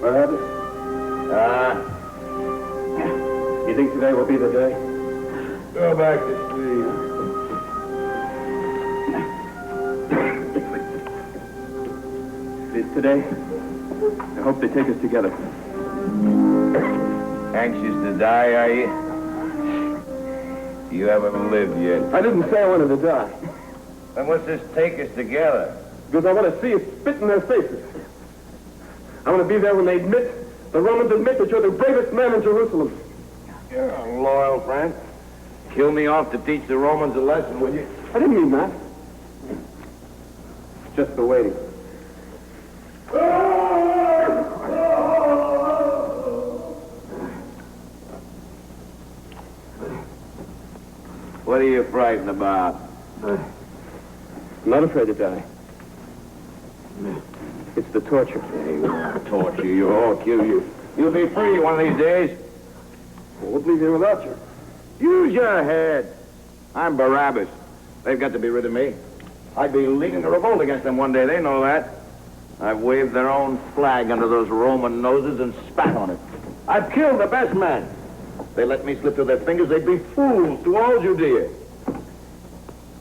Barabbas? You think today will be the day? Go back to sleep. Today, I hope they take us together. Anxious to die, are you? You haven't lived yet. I didn't say I wanted to die. Then what's this take us together? Because I want to see you spit in their faces. I want to be there when they admit, the Romans admit that you're the bravest man in Jerusalem. You're a loyal friend. Kill me off to teach the Romans a lesson, will you? I didn't mean that. Just the waiting. What are you frightened about? I'm not afraid to die. It's the torture. They won't torture you or kill you. You'll be free one of these days. We'll leave here without you. Use your head. I'm Barabbas. They've got to be rid of me. I'd be leading a revolt against them one day. They know that. I've waved their own flag under those Roman noses and spat on it. I've killed the best men. If they let me slip through their fingers, they'd be fools to all Judea.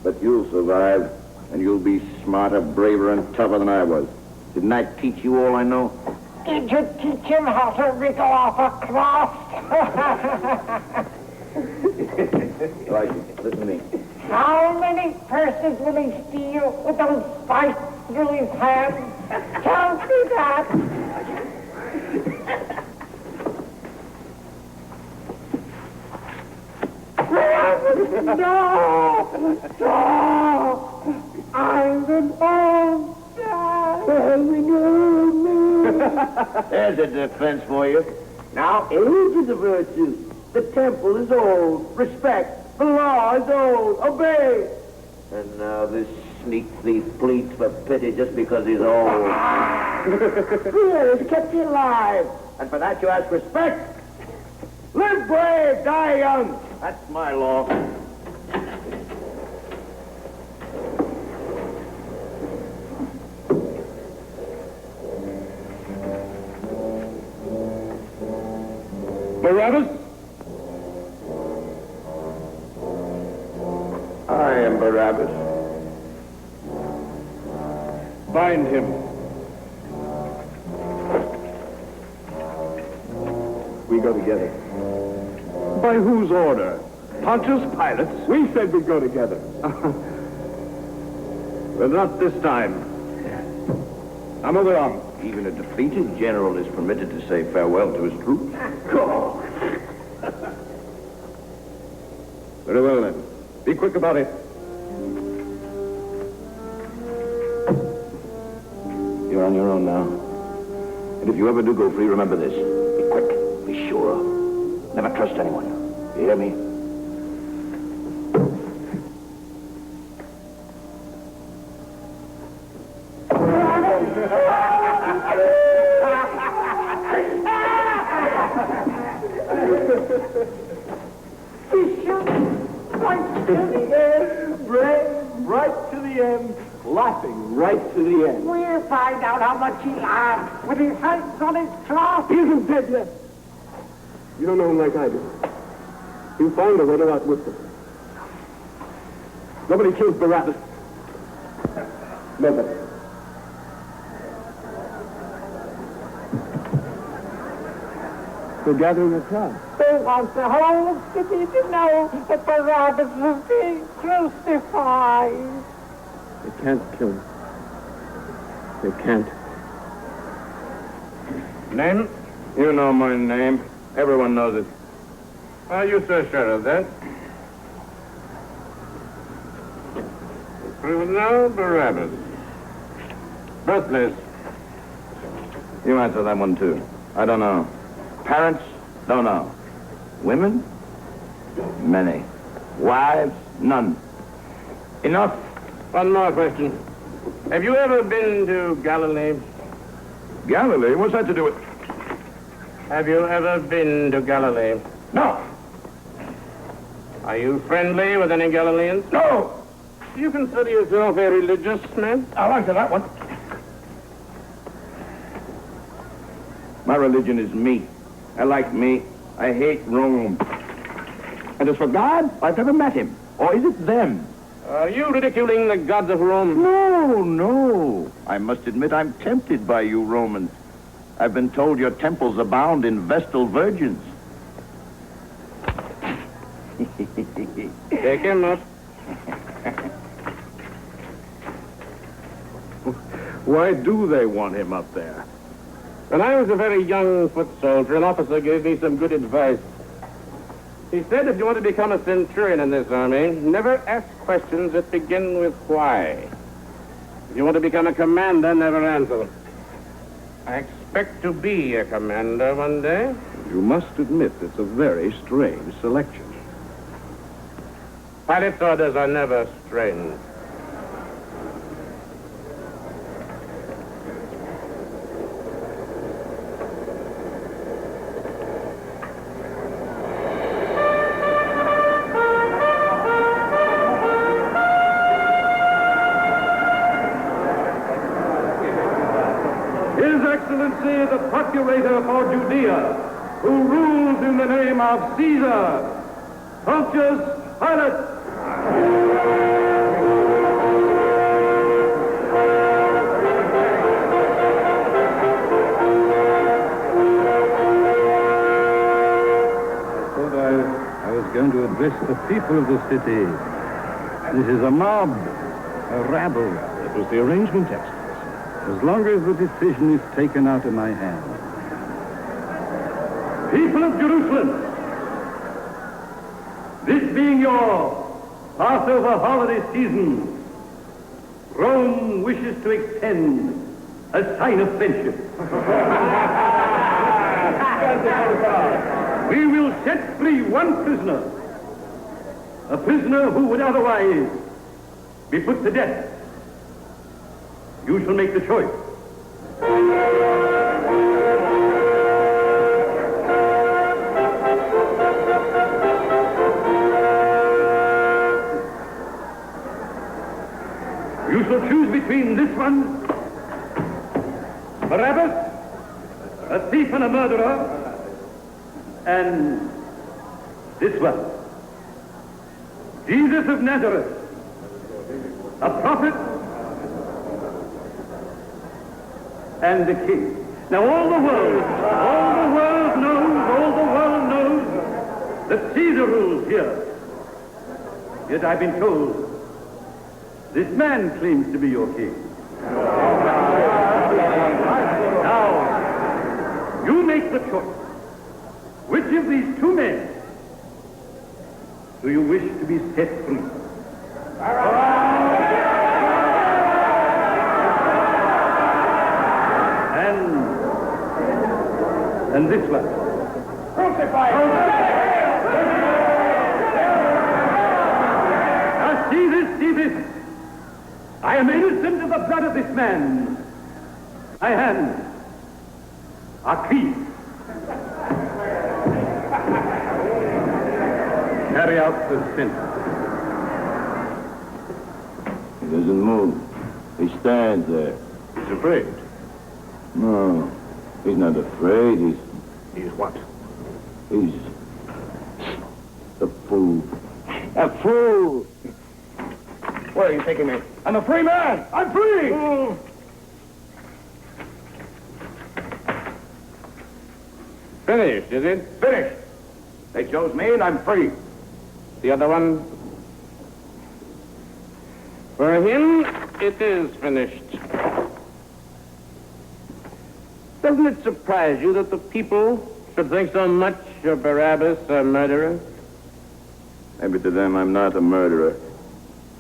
But you'll survive, and you'll be smarter, braver, and tougher than I was. Didn't I teach you all I know? Did you teach him how to wriggle off a cross? Listen to me. How many purses will he steal with those spikes through his hands? Tell me that. No! I'm an old guy. There's a defense for you. Now, age is a virtue. The temple is old. Respect. The law is old. Obey. And now this sneak thief pleads for pity just because he's old. Fear has kept you alive. And for that you ask respect. Live brave, die young. That's my law. Barabbas? I am Barabbas. Bind him. We go together. By whose order? Pontius Pilate's? We said we'd go together. Well, not this time. I'm over on. Even a defeated general is permitted to say farewell to his troops. Go. Very well, then. Be quick about it. You're on your own now. And if you ever do go free, remember this. Be quick. Be sure. Never trust anyone. You hear me? Laughing right to the end. We'll find out how much he laughed with his hands on his cross. He isn't dead yet. You don't know him like I do. You find a way to outwit them. Nobody kills Barabbas. Nobody. They're gathering a crowd. They want the whole city to know that Barabbas was being crucified. They can't kill him. They can't. Name? You know my name. Everyone knows it. Are you Sir Sheriff, then? Criminal Barabbas. Birthplace? You answer that one, too. I don't know. Parents? Don't know. Women? Many. Wives? None. Enough. One more question. Have you ever been to Galilee? Galilee? What's that to do with... Have you ever been to Galilee? No. Are you friendly with any Galileans? No. Do you consider yourself a religious man? I'll answer that one. My religion is me. I like me. I hate Rome. And as for God, I've never met him. Or is it them? Are you ridiculing the gods of Rome? No, no. I must admit I'm tempted by you Romans. I've been told your temples abound in Vestal virgins. Take him up. Why do they want him up there? When I was a very young foot soldier, an officer gave me some good advice. He said if you want to become a centurion in this army, never ask questions that begin with why. If you want to become a commander, never answer them. I expect to be a commander one day. You must admit it's a very strange selection. Pilot's orders are never strange. His Excellency, the Procurator for Judea, who rules in the name of Caesar, Pontius Pilate. I was going to address the people of the city. This is a mob, a rabble. It was the arrangement, Excellency. As long as the decision is taken out of my hands. People of Jerusalem, this being your Passover holiday season, Rome wishes to extend a sign of friendship. We will set free one prisoner, a prisoner who would otherwise be put to death. You shall make the choice. You shall choose between this one, Barabbas, a thief and a murderer, and this one, Jesus of Nazareth, a prophet and the king. Now all the world knows that Caesar rules here. Yet I've been told this man claims to be your king. Now, you make the choice. Which of these two men do you wish to be set free? And this one. Crucify him! Now see this. I am innocent of the blood of this man. My hands are clean. Carry out the sentence. He doesn't move. He stands there. He's afraid. No, he's not afraid. He's what? He's a fool. A fool! Where are you taking me? I'm a free man! I'm free! Finished, is it? Finished. They chose me and I'm free. The other one? For him, it is finished. Doesn't it surprise you that the people should think so much of Barabbas a murderer? Maybe to them I'm not a murderer.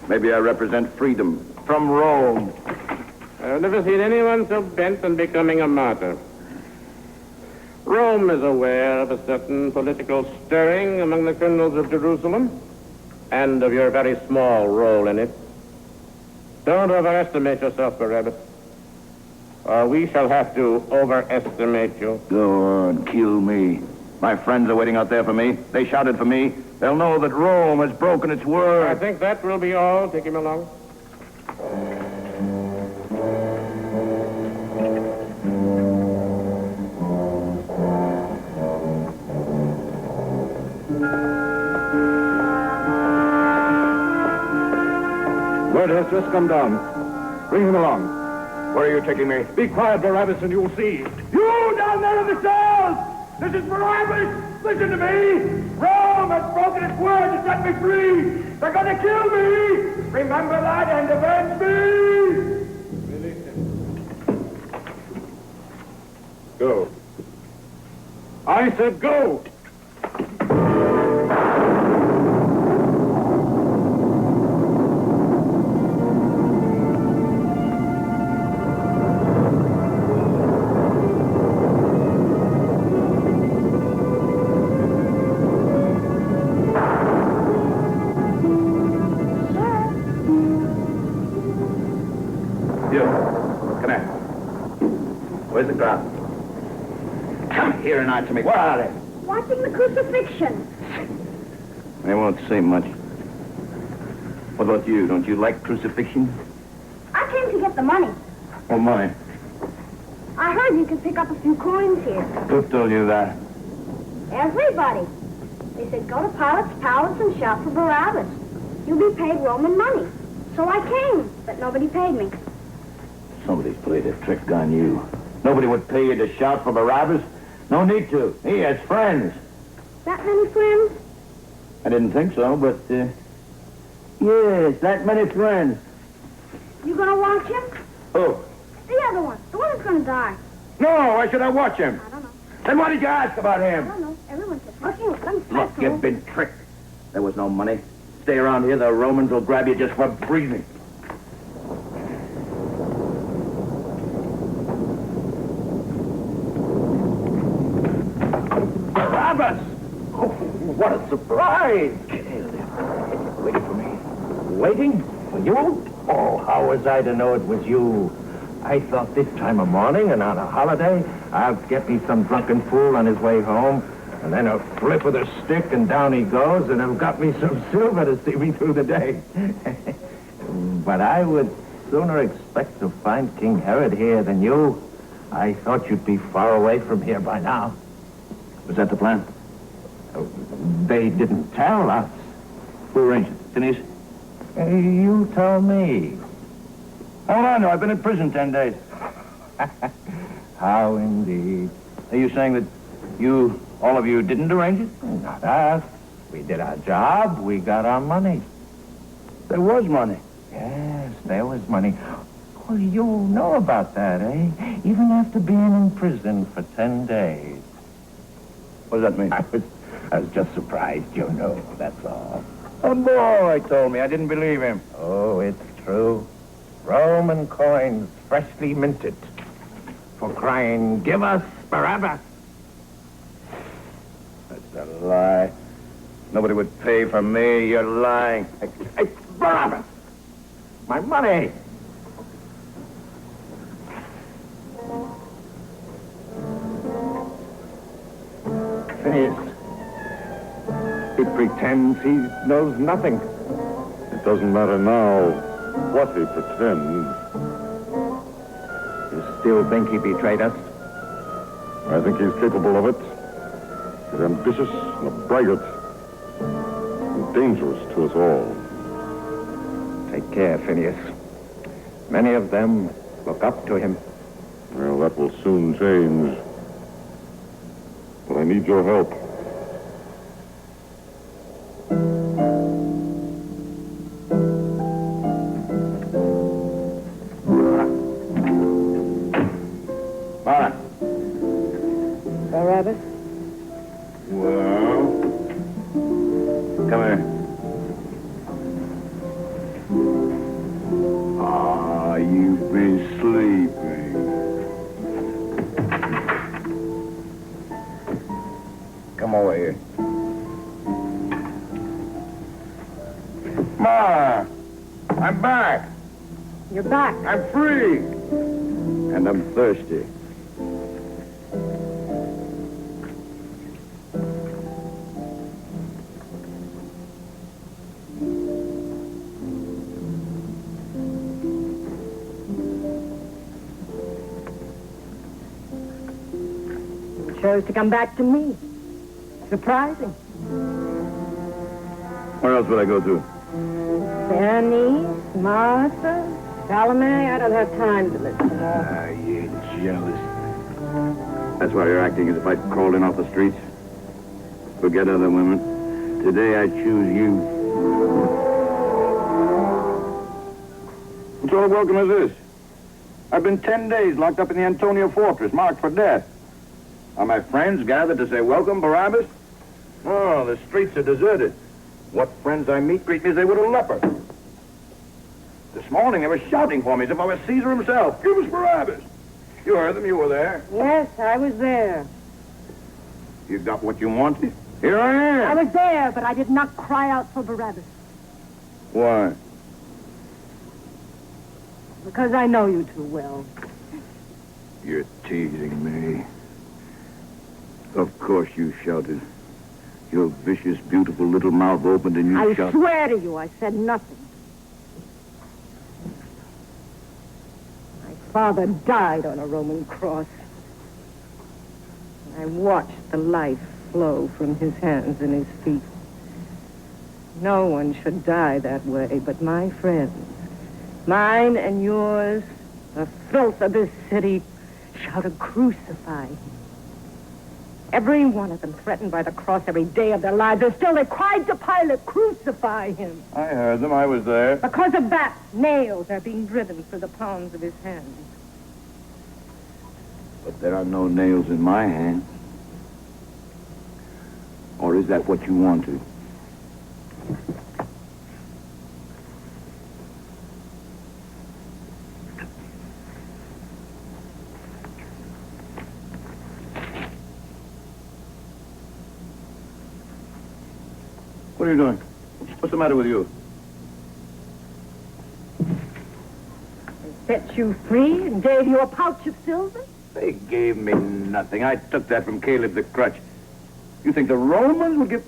Maybe I represent freedom from Rome. I've never seen anyone so bent on becoming a martyr. Rome is aware of a certain political stirring among the criminals of Jerusalem and of your very small role in it. Don't overestimate yourself, Barabbas, or we shall have to overestimate you. Go on, kill me. My friends are waiting out there for me. They shouted for me. They'll know that Rome has broken its word. I think that will be all. Take him along. just come down. Bring him along. Where are you taking me? Be quiet, Barabbas, and you'll see. You down there in the cells! This is Barabbas! Listen to me! Rome has broken its word to set me free! They're gonna kill me! Remember that and avenge me! Go. I said go! Where's the crowd? Come here and answer me. What are they? Watching the crucifixion. They won't say much. What about you? Don't you like crucifixion? I came to get the money. What money? I heard you could pick up a few coins here. Who told you that? Everybody. They said go to Pilate's palace and shout for Barabbas. You'll be paid Roman money. So I came, but nobody paid me. Somebody's played a trick on you. Nobody would pay you to shout for Barabbas. No need to. He has friends. That many friends? I didn't think so, but, yes, that many friends. You gonna watch him? Who? The other one. The one that's gonna die. No, why should I watch him? I don't know. Then why did you ask about I him? don't know. Everyone says watching with them. Look, you've been tricked. There was no money. Stay around here, the Romans will grab you just for breathing. Barabbas! Oh, what a surprise! Waiting for me? Waiting? For you? Oh, how was I to know it was you? I thought this time of morning and on a holiday, I'll get me some drunken fool on his way home, and then a flip with a stick and down he goes, and he'll got me some silver to see me through the day. But I would sooner expect to find King Herod here than you. I thought you'd be far away from here by now. Was that the plan? They didn't tell us. Who arranged it? Phineas? You told me. How do I know? I've been in prison 10 days. How indeed. Are you saying that you, all of you, didn't arrange it? Not us. We did our job. We got our money. There was money. Yes, there was money. Well, you know about that, eh? Even after being in prison for 10 days. What does that mean? I was just surprised, you know, that's all. A boy told me. I didn't believe him. Oh, it's true. Roman coins, freshly minted. For crying, give us Barabbas. That's a lie. Nobody would pay for me. You're lying. Hey, Barabbas! My money! Phineas. He pretends he knows nothing. It doesn't matter now what he pretends. You still think he betrayed us? I think he's capable of it. He's ambitious and a braggart. And dangerous to us all. Take care, Phineas. Many of them look up to him. Well, that will soon change. But I need your help. Mara. Barabbas? Well, come here. Ah, you've been sleeping. Come over here. Ma, I'm back. You're back. I'm free. And I'm thirsty. You chose to come back to me. Surprising. Where else would I go to? Bernice, Martha, Salome, I don't have time to listen to more. Ah, you jealous. That's why you're acting as if I'd crawled in off the streets. Forget other women. Today I choose you. What sort of welcome is this? I've been 10 days locked up in the Antonio Fortress, marked for death. Are my friends gathered to say, welcome, Barabbas? Oh, the streets are deserted. What friends I meet greet me as they would a leper. This morning they were shouting for me as if I was Caesar himself. Give us Barabbas. You heard them, you were there. Yes, I was there. You got what you wanted? Here I am. I was there, but I did not cry out for Barabbas. Why? Because I know you too well. You're teasing me. Of course you shouted. Your vicious, beautiful little mouth opened and you I shouted. swear to you, I said nothing. My father died on a Roman cross. I watched the life flow from his hands and his feet. No one should die that way but my friends. Mine and yours, the filth of this city, shouted, crucify him. Every one of them threatened by the cross every day of their lives, and still they cried to Pilate, crucify him. I heard them. I was there. Because of that, nails are being driven through the palms of his hands. But there are no nails in my hands. Or is that what you wanted? What are you doing? What's the matter with you? They set you free and gave you a pouch of silver? They gave me nothing. I took that from Caleb the Crutch. You think the Romans would give...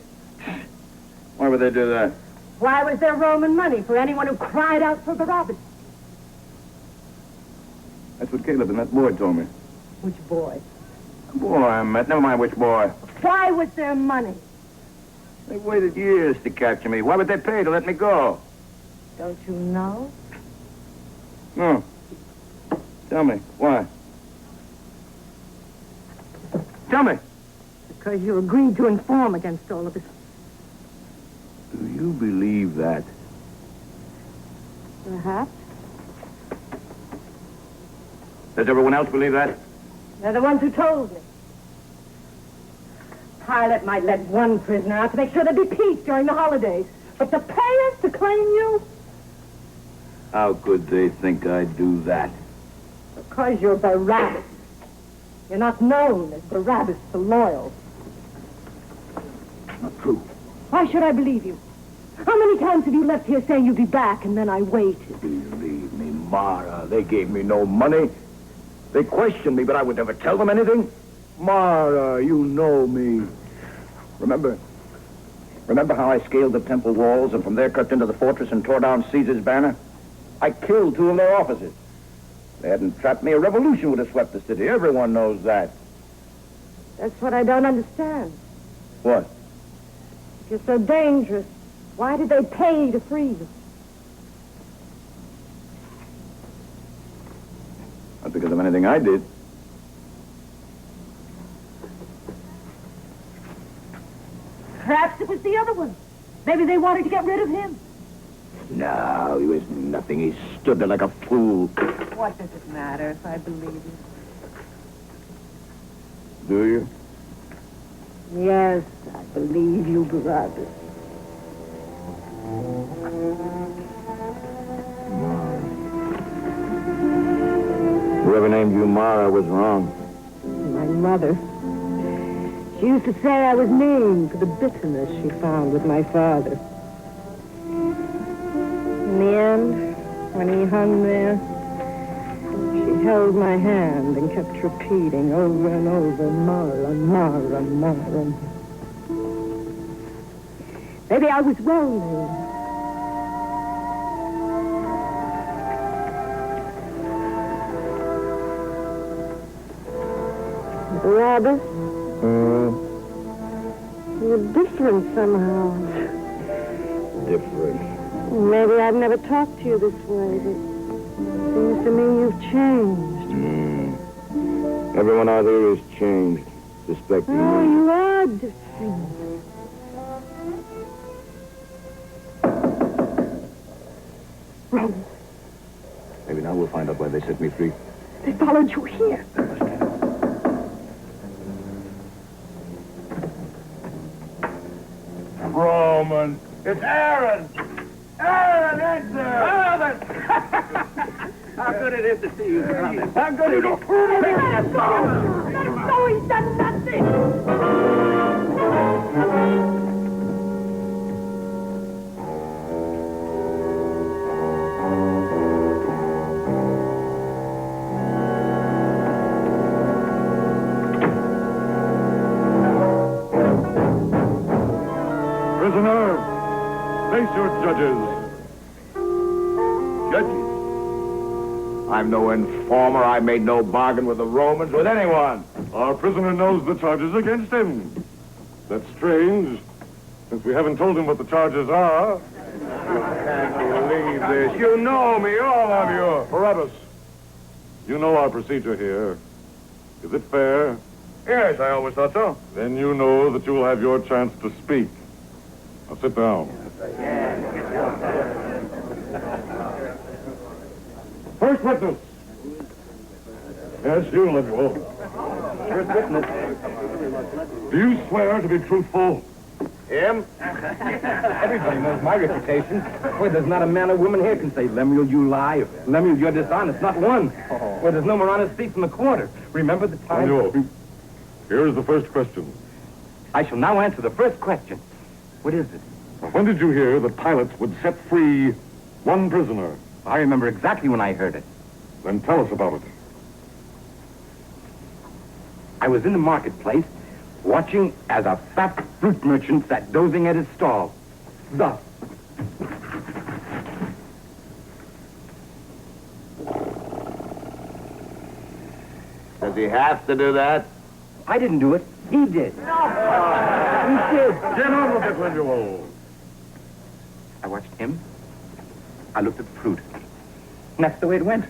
Why would they do that? Why was there Roman money for anyone who cried out for Barabbas? That's what Caleb and that boy told me. Which boy? The boy I met. Never mind which boy. Why was there money? They waited years to capture me. Why would they pay to let me go? Don't you know? No. Tell me. Why? Tell me. Because you agreed to inform against all of us. Do you believe that? Perhaps. Does everyone else believe that? They're the ones who told me. Pilate might let one prisoner out to make sure there'd be peace during the holidays. But to pay us to claim you? How could they think I'd do that? Because you're Barabbas. You're not known as Barabbas the Loyal. Not true. Why should I believe you? How many times have you left here saying you'd be back and then I waited? Believe me, Mara, they gave me no money. They questioned me, but I would never tell them anything. Mara, you know me. Remember how I scaled the temple walls and from there crept into the fortress and tore down Caesar's banner? I killed 2 of their officers. If they hadn't trapped me, a revolution would have swept the city. Everyone knows that. That's what I don't understand. What? If you're so dangerous, why did they pay to free you? Not because of anything I did. Perhaps it was the other one. Maybe they wanted to get rid of him. No, he was nothing. He stood there like a fool. What does it matter if I believe you? Do you? Yes, I believe you, Barabbas. Whoever named you Mara was wrong. My mother. She used to say I was mean for the bitterness she found with my father. In the end, when he hung there, she held my hand and kept repeating over and over, Mara, Mara, Mara. Maybe I was well named. Barabbas? You're different somehow. Different. Maybe I've never talked to you this way, but it seems to me you've changed. Everyone out there is changed, suspecting Oh, me. you are different. Rome, Maybe now we'll find out why they set me free. they followed you here. Roman, it's Aaron! Aaron, answer! How good it is to see you, brother. How good it is! Let him go! Let him go! He's done nothing! Prisoner, face your judges. Judges? I'm no informer. I made no bargain with the Romans, with anyone. Our prisoner knows the charges against him. That's strange, since we haven't told him what the charges are. Can't believe this. You know me, all of you. Barabbas, you know our procedure here. Is it fair? Yes, I always thought so. Then you know that you will have your chance to speak. Now sit down. First witness. Yes, you, Lemuel. First witness. Do you swear to be truthful? Him? Everybody knows my reputation. Boy, there's not a man or woman here can say, Lemuel, you lie, or Lemuel, you're dishonest. Not one. Boy, there's no more honest thief in the quarter. Remember the time? Lemuel, here is the first question. I shall now answer the first question. What is it? When did you hear that pilots would set free one prisoner? I remember exactly when I heard it. Then tell us about it. I was in the marketplace, watching as a fat fruit merchant sat dozing at his stall. Thus. Does he have to do that? I didn't do it. He did. He did. Get on with it, Lemuel. I watched him. I looked at the fruit. And that's the way it went.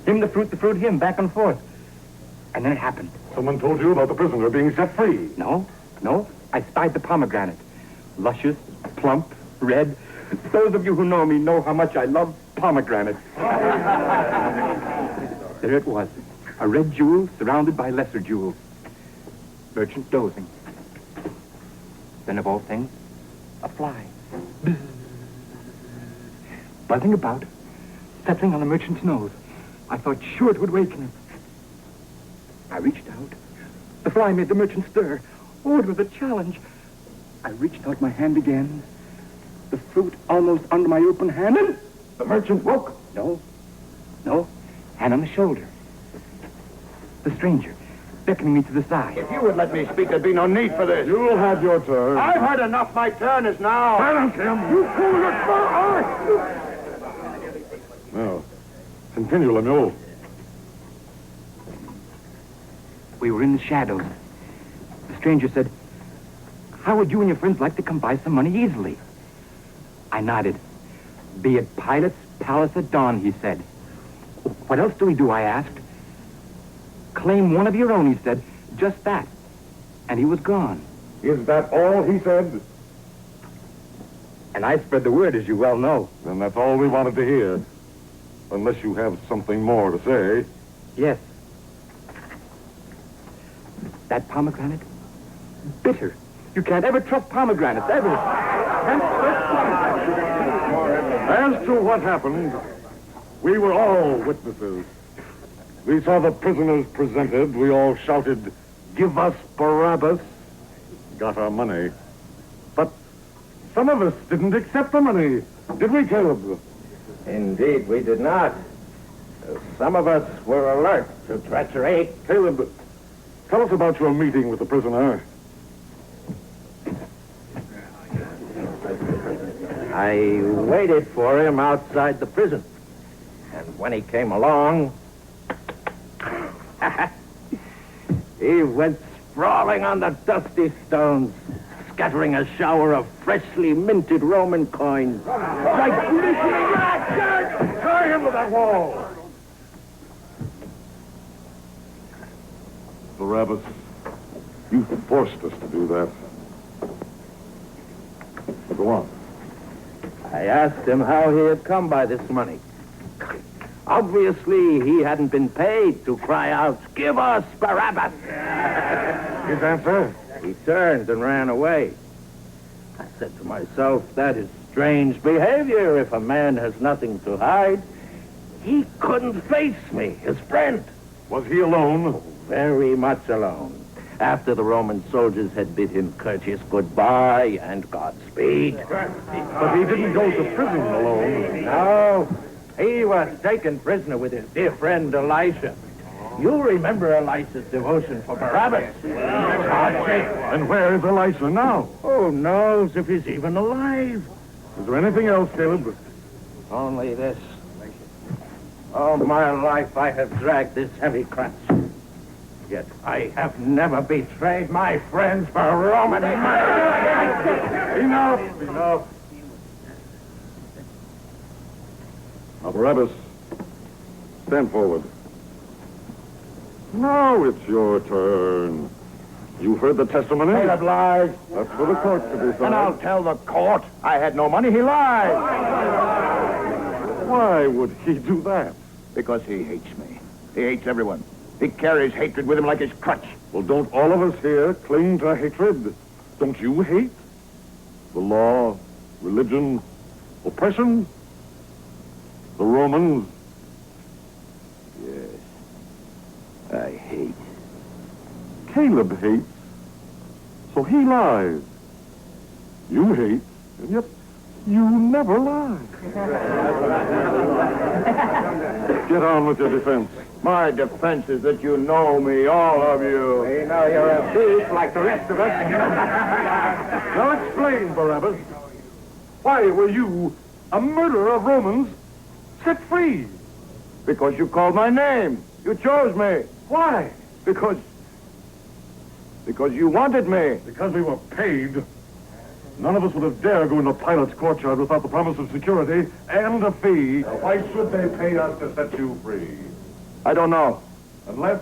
Him, the fruit, him, back and forth. And then it happened. Someone told you about the prisoner being set free. No. I spied the pomegranate. Luscious, plump, red. Those of you who know me know how much I love pomegranates. There it was. A red jewel surrounded by lesser jewels. Merchant dozing. Then of all things, a fly. Bzz. Buzzing about, settling on the merchant's nose. I thought sure it would waken him. I reached out. The fly made the merchant stir. Oh, it was a challenge. I reached out my hand again. The fruit almost under my open hand, and the merchant woke. No. Hand on the shoulder. The stranger, beckoning me to the side. If you would let me speak, there'd be no need for this. You'll have your turn. I've had enough. My turn is now. Silence him. You fool, Now, continue, Lemuel. We were in the shadows. The stranger said, how would you and your friends like to come by some money easily? I nodded. Be at Pilate's palace at dawn, he said. What else do we do, I asked. Claim one of your own, he said. Just that. And he was gone. Is that all he said? And I spread the word, as you well know. Then that's all we wanted to hear. Unless you have something more to say. Yes. That pomegranate? Bitter. You can't ever trust pomegranates, ever. As to what happened, we were all witnesses. We saw the prisoners presented. We all shouted, "Give us Barabbas." Got our money. But some of us didn't accept the money. Did we, Caleb? Indeed, we did not. Some of us were alert to treachery. Caleb, tell us about your meeting with the prisoner. I waited for him outside the prison. And when he came along, he went sprawling on the dusty stones, scattering a shower of freshly minted Roman coins. like glistening rats! Tie him to that wall! Barabbas, you forced us to do that. Go on. I asked him how he had come by this money. Obviously, he hadn't been paid to cry out, "Give us Barabbas!" His answer? He turned and ran away. I said to myself, that is strange behavior if a man has nothing to hide. He couldn't face me, his friend. Was he alone? Very much alone. After the Roman soldiers had bid him courteous goodbye and Godspeed. But he didn't go to prison alone. No, he was taken prisoner with his dear friend Elisha. You remember Elisha's devotion for Barabbas. And where is Elisha now? Who knows if he's even alive? Is there anything else, Caleb? Only this. All my life I have dragged this heavy crutch. Yet I have never betrayed my friends for Roman money. Enough! Now, Barabbas, stand forward. Now it's your turn. You heard the testimony? Caleb lies. That's for the court to decide. And I'll tell the court I had no money. He lies. Why would he do that? Because he hates me. He hates everyone. He carries hatred with him like his crutch. Well, don't all of us here cling to hatred? Don't you hate? The law, religion, oppression? The Romans? Yes. I hate. Caleb hates, so he lies. You hate, and yet you never lie. Get on with your defense. My defense is that you know me, all of you. We know you're a thief like the rest of us. Now explain, Barabbas. Why were you, a murderer of Romans, set free? Because you called my name. You chose me. Why? Because you wanted me. Because we were paid. None of us would have dared go into Pilate's courtyard without the promise of security and a fee. Now, why should they pay us to set you free? I don't know. Unless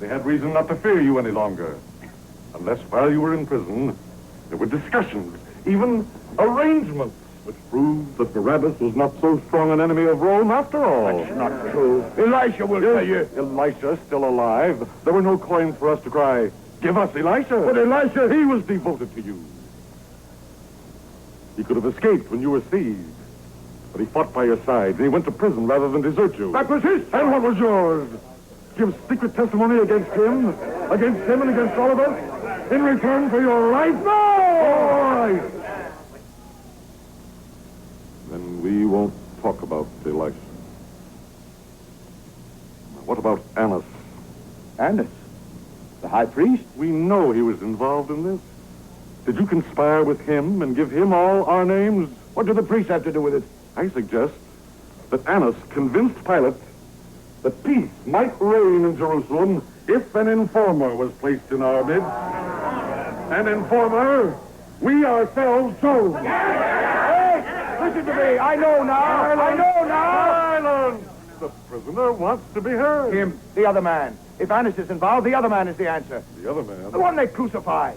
they had reason not to fear you any longer. Unless while you were in prison, there were discussions, even arrangements, which proved that Barabbas was not so strong an enemy of Rome after all. That's not true. Elisha will tell you. Elisha still alive. There were no coins for us to cry, "Give us Elisha." But Elisha, He was devoted to you. He could have escaped when you were seized. But he fought by your side, and he went to prison rather than desert you. That was his. And what was yours? Give secret testimony against him and against all of us, in return for your life? No! All right. Then we won't talk about Elisha. What about Annas? Annas, the high priest? We know he was involved in this. Did you conspire with him and give him all our names? What do the priests have to do with it? I suggest that Annas convinced Pilate that peace might reign in Jerusalem if an informer was placed in our midst. An informer we ourselves chose. Hey, listen to me. I know now. Silence! The prisoner wants to be heard. Him, the other man. If Annas is involved, the other man is the answer. The other man? The one they crucified.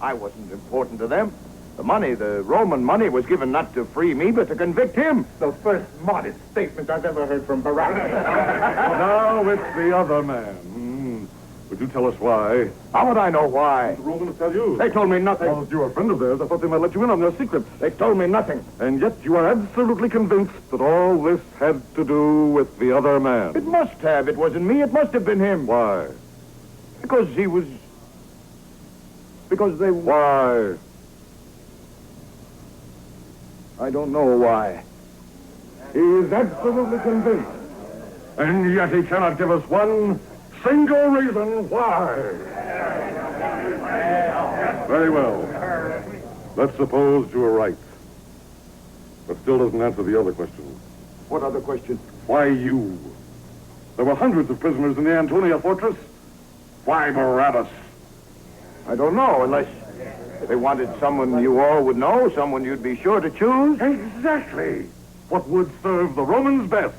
I wasn't important to them. The money, the Roman money, was given not to free me, but to convict him. The first modest statement I've ever heard from Barabbas. Now it's the other man. Would you tell us why? How would I know why? The Romans tell you. They told me nothing. Well, if you're a friend of theirs, I thought they might let you in on their secrets. They told me nothing. And yet you are absolutely convinced that all this had to do with the other man. It must have. It wasn't me. It must have been him. Why? Because he was... Because they... Why? I don't know why. He is absolutely convinced. And yet he cannot give us one single reason why. Very well. Let's suppose you are right. But still doesn't answer the other question. What other question? Why you? There were hundreds of prisoners in the Antonia fortress. Why Barabbas? I don't know, unless... They wanted someone you all would know, someone you'd be sure to choose. Exactly. What would serve the Romans best.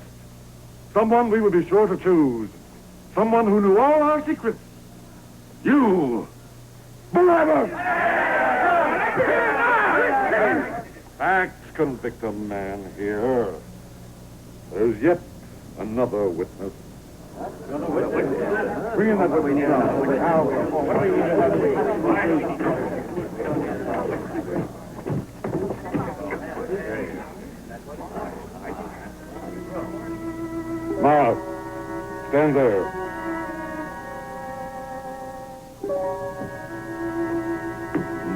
Someone we would be sure to choose. Someone who knew all our secrets. You, Barabbas! Facts convict a man here. There's yet another witness. Bring in that witness now. Mara, stand there.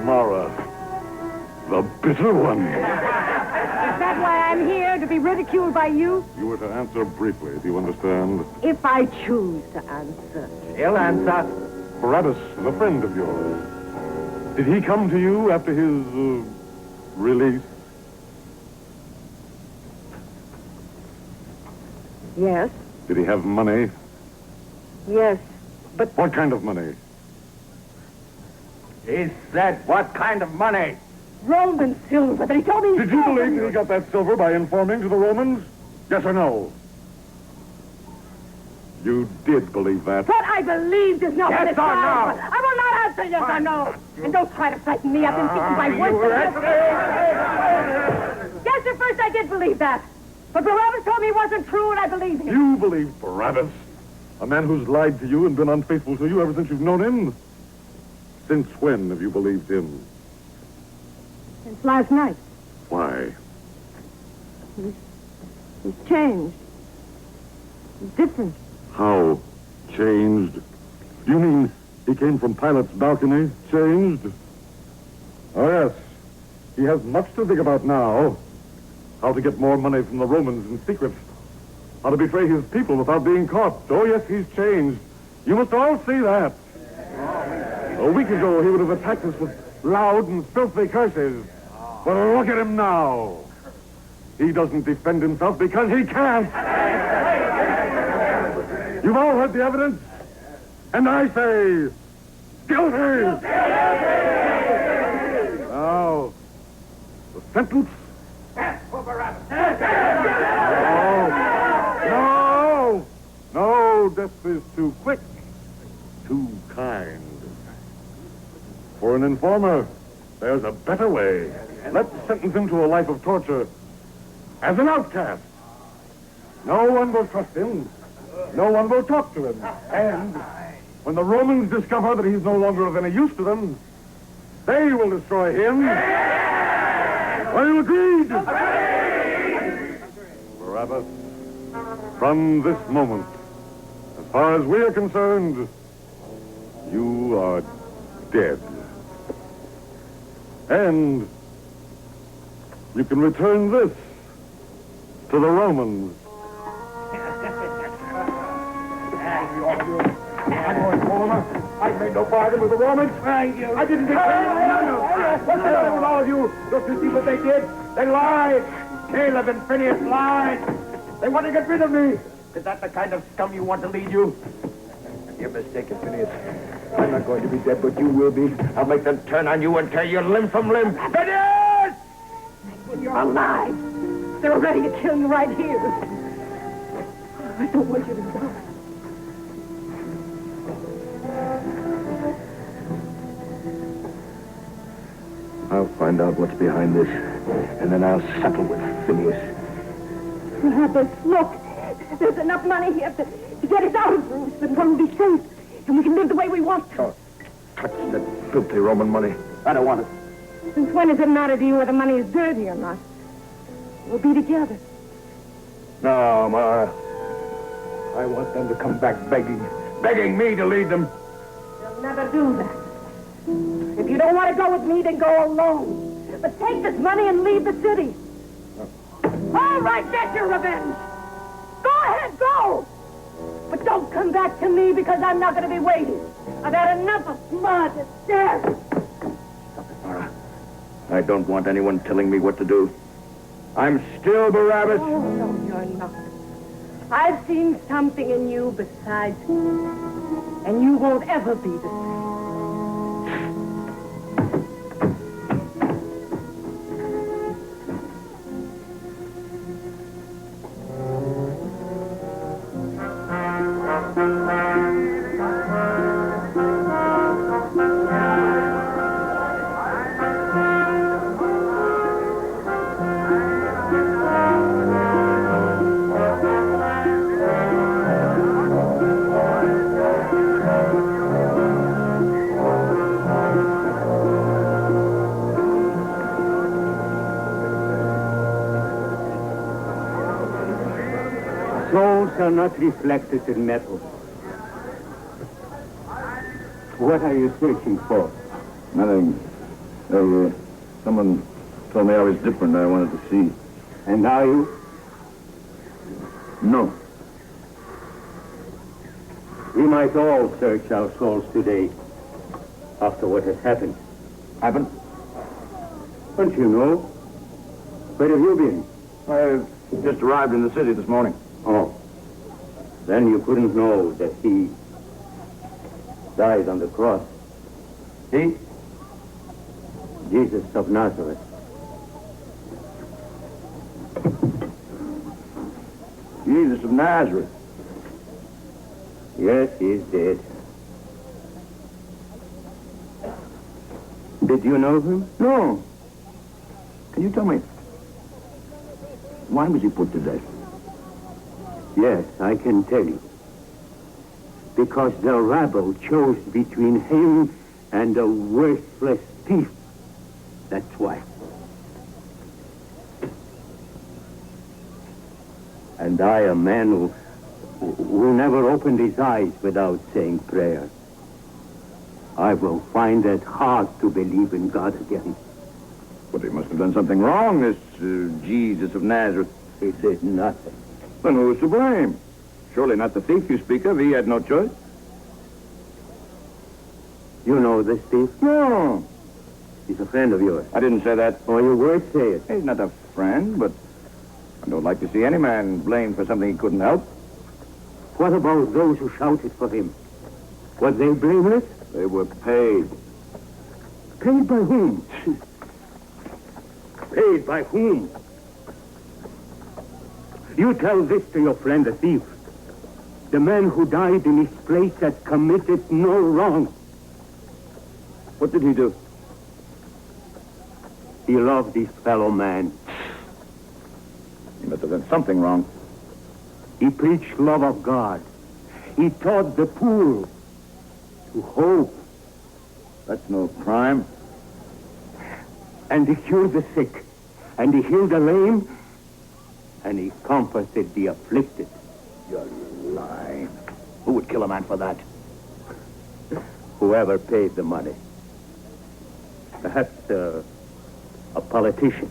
Mara, the bitter one. Is that why I'm here, to be ridiculed by you? You were to answer briefly, do you understand? If I choose to answer. He'll answer. Barabbas is a friend of yours. Did he come to you after his, release? Yes, Did he have money? yes, but What kind of money? He said, what kind of money? Roman silver that he told me he Did you stole believe from that he got that silver by informing to the Romans? Yes or no? You did believe that. What I believed is not Yes what it or no? sounds. I will not answer yes or no. And don't try to frighten me. I've been thinking my words. Yes, at first I did believe that. But Barabbas told me it wasn't true, and I believed him. You believed Barabbas? A man who's lied to you and been unfaithful to you ever since you've known him? Since when have you believed him? Since last night. Why? He's changed. He's different. How changed? You mean he came from Pilate's balcony, changed? Oh, yes. He has much to think about now. How to get more money from the Romans in secret. How to betray his people without being caught. Oh, yes, he's changed. You must all see that. A week ago, he would have attacked us with loud and filthy curses. But look at him now. He doesn't defend himself because he can't. You've all heard the evidence. And I say, guilty! Now, the sentence. No, death is too quick, too kind. For an informer, there's a better way. Let's sentence him to a life of torture as an outcast. No one will trust him. No one will talk to him. And when the Romans discover that he's no longer of any use to them, they will destroy him. Are you agreed? Barabbas, from this moment, as far as we are concerned, you are dead. And you can return this to the Romans. I'm going home. I made no bargain with the Romans. Thank you. I didn't get What's the matter with all of you? Don't you see what they did? They lied. Caleb and Phineas lied. They want to get rid of me. Is that the kind of scum you want to lead you? You're mistaken, Phineas. I'm not going to be dead, but you will be. I'll make them turn on you and tear you limb from limb. Phineas! You're alive. They're ready to kill you right here. I don't want you to die. I'll find out what's behind this, and then I'll settle with Phineas. Barabbas, look. There's enough money here to get us out of Jerusalem where we'll be safe. And we can live the way we want to. Oh, touch that filthy Roman money. I don't want it. Since when does it matter to you whether money is dirty or not? We'll be together. No, Mara. I want them to come back begging me to lead them. They'll never do that. If you don't want to go with me, then go alone. But take this money and leave the city. All right, get your revenge. Go ahead, go. But don't come back to me because I'm not going to be waiting. I've had enough of blood and death. Stop it, Mara. I don't want anyone telling me what to do. I'm still Barabbas. Oh, no, you're not. I've seen something in you besides me. And you won't ever be the same. are not reflected in metal. What are you searching for? Nothing. Someone told me I was different. I wanted to see. And are you? No. We might all search our souls today after what has happened. Happened? Don't you know? Where have you been? I just arrived in the city this morning. Oh. Then you couldn't know that he died on the cross. He? Jesus of Nazareth. Jesus of Nazareth. Yes, he's dead. Did you know him? No. Can you tell me, why was he put to death? Yes, I can tell you. Because the rabble chose between him and a worthless thief. That's why. And I, a man who never opened his eyes without saying prayer, I will find it hard to believe in God again. But he must have done something wrong, this Jesus of Nazareth. He did nothing. Then who was to blame? Surely not the thief you speak of. He had no choice. You know this thief? No. He's a friend of yours. I didn't say that. Oh, your words say it. He's not a friend, but I don't like to see any man blamed for something he couldn't help. What about those who shouted for him? Were they blameless? They were paid. Paid by whom? Paid by whom? You tell this to your friend, the thief. The man who died in his place has committed no wrong. What did he do? He loved his fellow man. He must have done something wrong. He preached love of God. He taught the poor to hope. That's no crime. And he cured the sick. And he healed the lame. And he comforted the afflicted. You're lying. Who would kill a man for that? Whoever paid the money. Perhaps a politician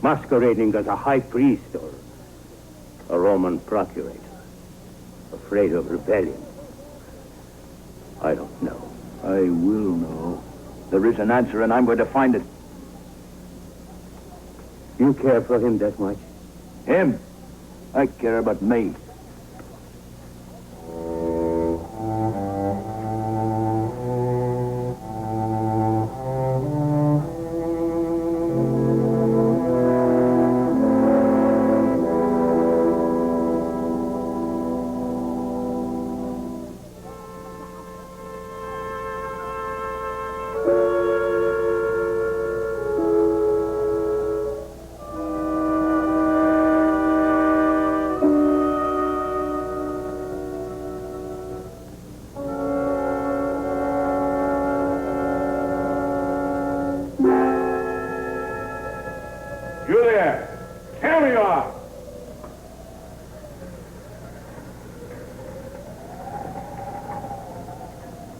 masquerading as a high priest or a Roman procurator, afraid of rebellion. I don't know. I will know. There is an answer, and I'm going to find it. You care for him that much? Him? I care about me.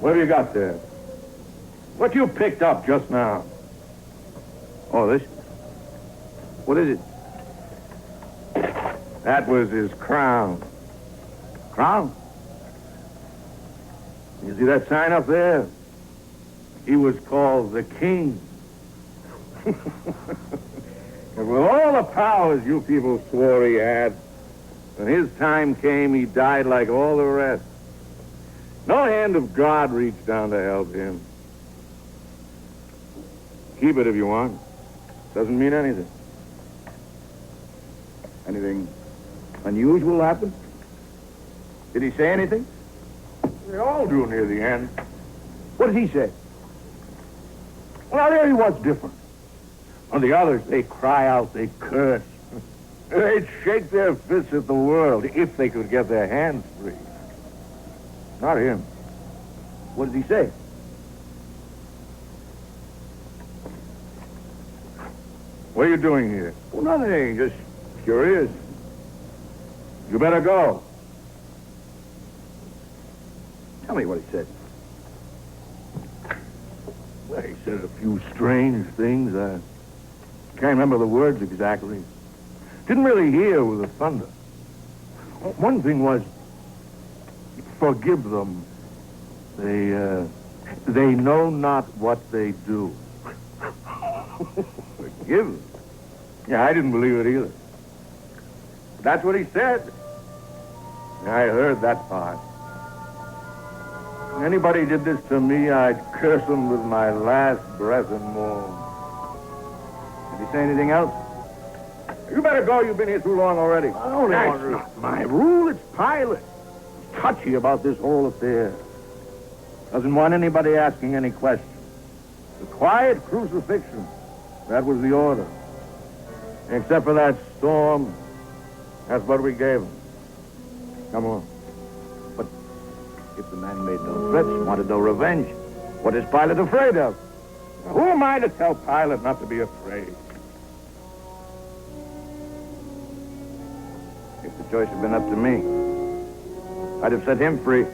What have you got there? What you picked up just now? Oh, this? What is it? That was his crown. Crown? You see that sign up there? He was called the king. And with all the powers you people swore he had, when his time came, he died like all the rest. No hand of God reached down to help him. Keep it if you want. Doesn't mean anything. Anything unusual happened? Did he say anything? They all do near the end. What did he say? Well, there he was different. On the others, they cry out, they curse. They'd shake their fists at the world if they could get their hands free. Not him. What did he say? What are you doing here? Well, nothing. Just curious. You better go. Tell me what he said. Well, he said a few strange things. I can't remember the words exactly. Didn't really hear with the thunder. One thing was, forgive them. They know not what they do. Forgive him? Yeah, I didn't believe it either. That's what he said. I heard that part. If anybody did this to me, I'd curse them with my last breath and more. Did he say anything else? You better go. You've been here too long already. That's not my rule. It's Pilate. He's touchy about this whole affair. Doesn't want anybody asking any questions. The quiet crucifixion. That was the order. Except for that storm, that's what we gave him. Come on. But if the man made no threats, wanted no revenge, what is Pilate afraid of? Now, who am I to tell Pilate not to be afraid? If the choice had been up to me, I'd have set him free.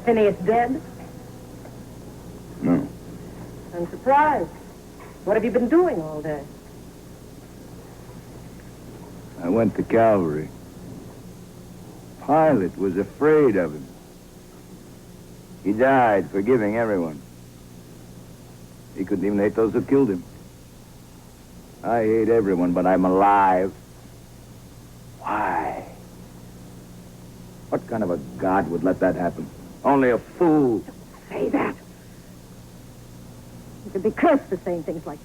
Phineas dead? No. I'm surprised. What have you been doing all day? I went to Calvary. Pilate was afraid of him. He died forgiving everyone. He couldn't even hate those who killed him. I hate everyone, but I'm alive. Why? What kind of a God would let that happen? Only a fool. Say that. You could be cursed for saying things like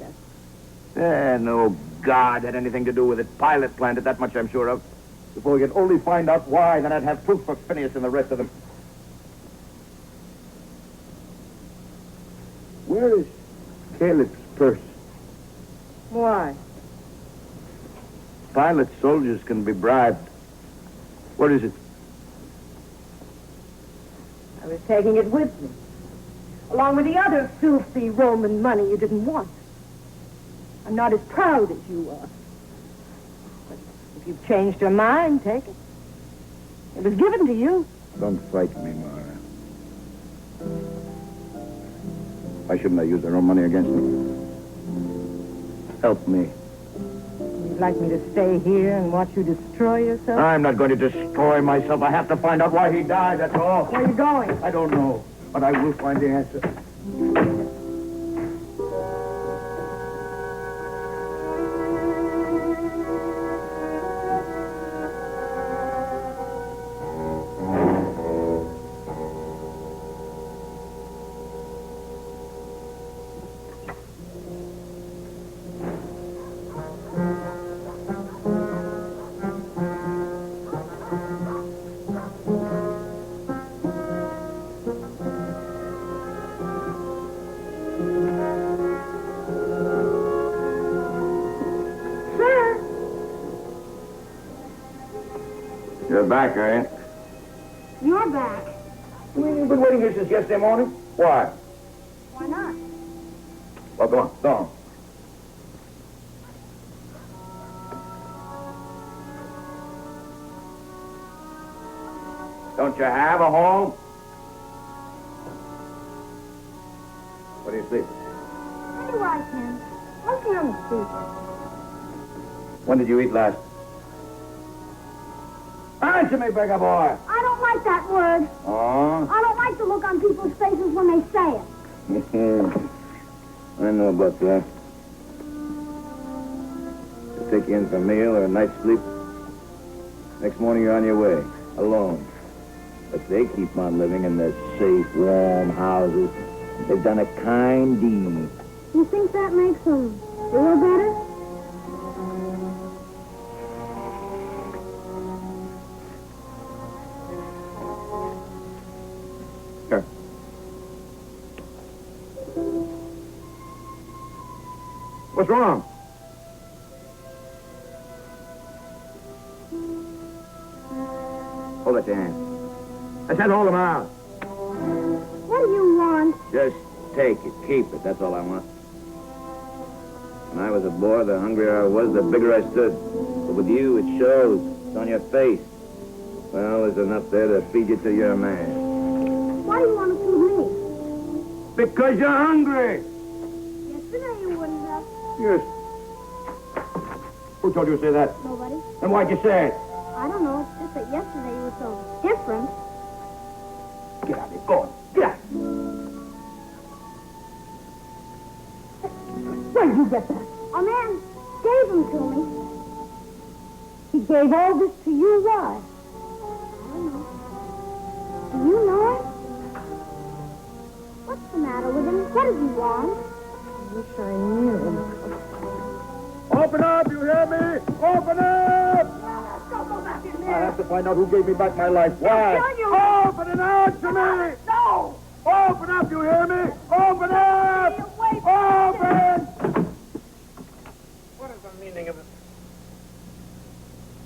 that. No God had anything to do with it. Pilate planned it, that much I'm sure of. If we could only find out why, then I'd have proof for Phineas and the rest of them. Where is Caleb's purse? Why? Pilate's soldiers can be bribed. What is it? I was taking it with me, along with the other filthy Roman money you didn't want. I'm not as proud as you are. But if you've changed your mind, take it. It was given to you. Don't fight me, Mara. Why shouldn't I use their own money against me? Help me. You'd like me to stay here and watch you destroy yourself? I'm not going to destroy myself. I have to find out why he died, that's all. Where are you going? I don't know, but I will find the answer. You're back, are you? You're back. You've been waiting here since yesterday morning? Why? Why not? Well, go on. Go on. Don't you have a home? What do you sleep? Maybe I can. Mostly on the street. When did you eat last? Answer me, beggar boy. I don't like that word. Oh? I don't like the look on people's faces when they say it. I know about that. They take you in for a meal or a night's sleep. Next morning you're on your way, alone. But they keep on living in their safe, warm houses. They've done a kind deed. You think that makes them feel better? What's wrong? Hold up your hand. I said hold them out. What do you want? Just take it. Keep it. That's all I want. When I was a boy, the hungrier I was, the bigger I stood. But with you, it shows. It's on your face. Well, there's enough there to feed you till you're a man. Why do you want to feed me? Because you're hungry. Yesterday you wouldn't have. Yes. Who told you to say that? Nobody. Then why'd you say it? I don't know. It's just that yesterday you were so different. Get out of here. Go on. Get out. Where did you get that? A man gave them to me. He gave all this to you. Why? I don't know. Do you know him? What's the matter with him? What does he want? I wish I knew. Open up, you hear me? Open up! Don't go back in I there. have to find out who gave me back my life. Why? I'll kill you. Open and answer me! No! Open up, you hear me? Open up! Stay away from Open! What is the meaning of it?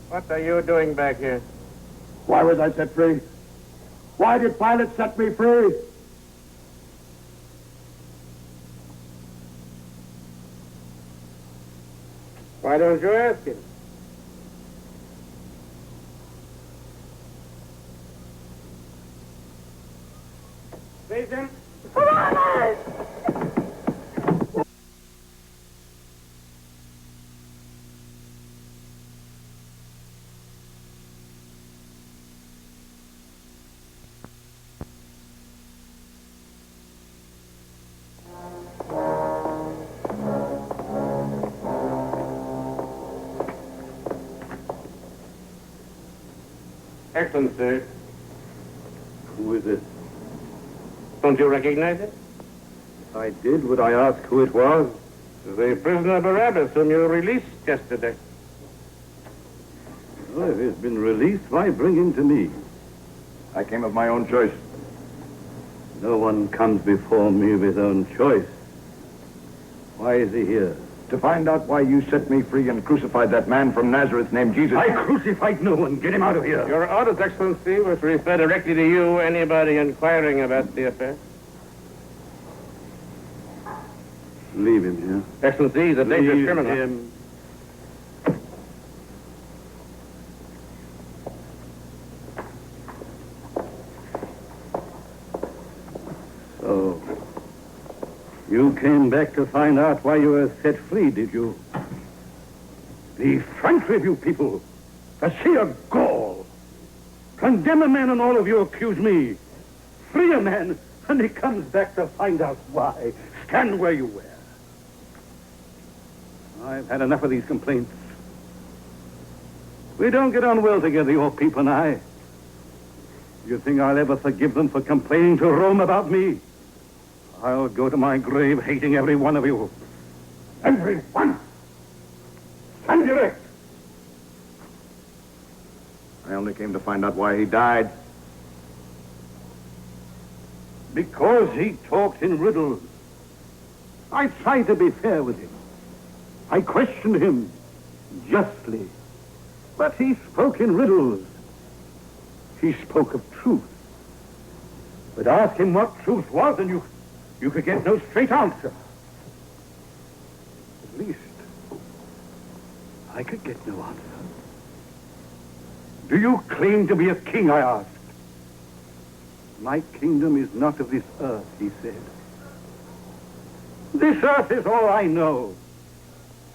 What are you doing back here? Why was I set free? Why did Pilate set me free? Why don't you ask him? Jason? Excellency, Who is it? don't you recognize it? I did. Would I ask who it was? The prisoner Barabbas, whom you released yesterday. Well, if he's been released, why bring him to me? I came of my own choice. No one comes before me of his own choice. Why is he here? To find out why you set me free and crucified that man from Nazareth named Jesus. I crucified no one. Get him out of here. Your orders, Excellency, was to refer directly to you, anybody inquiring about the affair. Leave him here. Excellency, he's a dangerous Leave criminal. him. So, you came back to find out why you were set free, did you? The effrontery of you people, the sheer gall. Condemn a man and all of you accuse me. Free a man and he comes back to find out why. Stand where you were. I've had enough of these complaints. We don't get on well together, your people and I. You think I'll ever forgive them for complaining to Rome about me? I'll go to my grave hating every one of you. Every one! Stand erect! I only came to find out why he died. Because he talked in riddles. I tried to be fair with him. I questioned him justly. But he spoke in riddles. He spoke of truth. But ask him what truth was, and you could get no straight answer. At least, I could get no answer. Do you claim to be a king, I asked. My kingdom is not of this earth, he said. This earth is all I know.